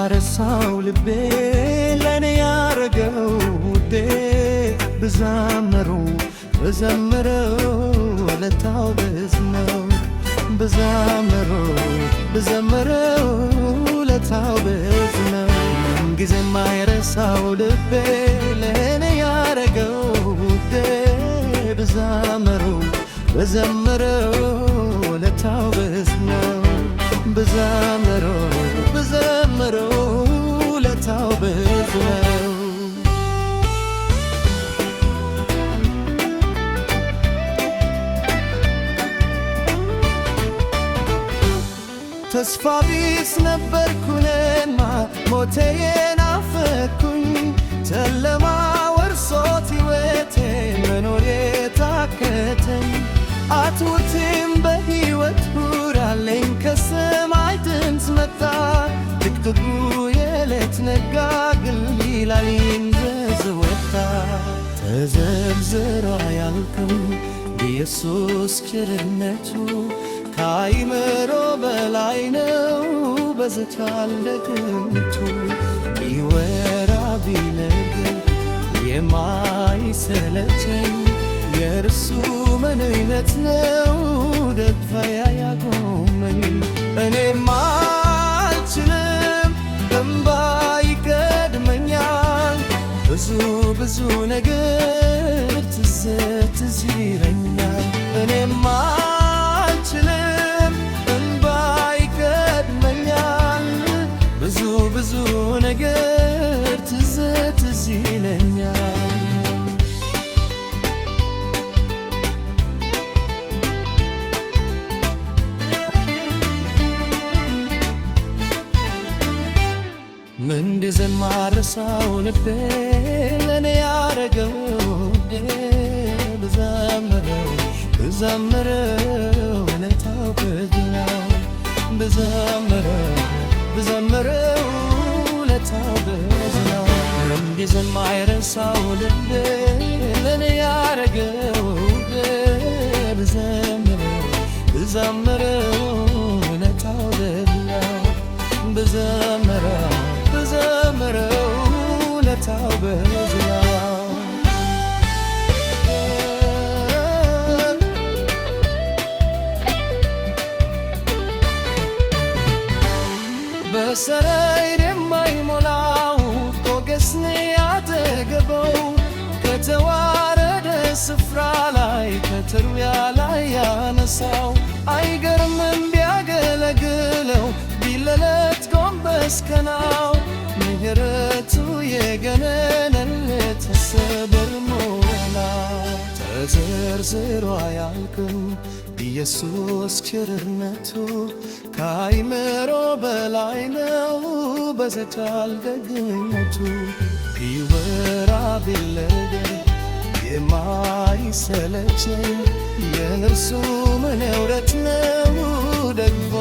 የማረሳው ልቤ ለኔ ያረገው ውዴ ብዘምረው ውለታው ብዙ ነው። ብዘምረው ውለታው ብዙ ነው። ምንጊዜም የማይረሳው ልቤ ለኔ ያረገው ውዴ ብዘምረው ውለታው ብዙ ነው። ብዘምረው ውለታው ብዙ ነው። ተስፋ ቢስ ነበርኩ እኔማ ሞቴ የናፈኩኝ ጨለማ ወርሶት ሕይወቴ መኖር የታከተኝ አትውትም በሕይወት ሁራለኝ ከሰማይ ድምፅ መጣ ድቅድቁ የሌት ነጋ ግል ይላል እንደዘወታ ተዘርዝሮ አያልቅም ኢየሱስ ቸርነቱ ከአእምሮ በላይ ነው በዝቷል ደግነቱ ቢወራ ቢነገር የማይሰለቸኝ የእርሱ ምንነት ነው ደግፎ ያቆመኝ። እኔማ አልችልም እንባ ይቀድመኛል ብዙ ነገር ትዝ ይለኛል። እኔማ አልችልም እንባ ይቀድመኛል ብዙ ነገር ትዝ ይለኛል። ምንጊዜም የማረሳው ልቤ ለኔ ያረገው ብዘምረው ውለታው ብዙ ነው። ብዘምረው ውለታው ብዙ ነው። ምንጊዜም የማይረሳው ልቤ ለኔ ያረገው ብዘምረው ውለታው ብዙ ነው። ብዘምረው ውለታው ብዙ ነው። በሰረይር የማይሞላው ሞገስን ያጠገበው ከተዋረደ ስፍራ ላይ ከትሩያ ላይ ያነሳው አይገርምም ቢያገለግለው ቢለለት ጎንበስ ቀናው ምሕረቱ የገነነለት ሰበር ሞላ ተዘርዝሮ አያልቅም ኢየሱስ ቸርነቱ ከአእምሮ በላይ ነው በዝቷል ደግነቱ ቢወራ ቢነገር የማይሰለቸኝ የእርሱ ምሕረት ነው ደግፎ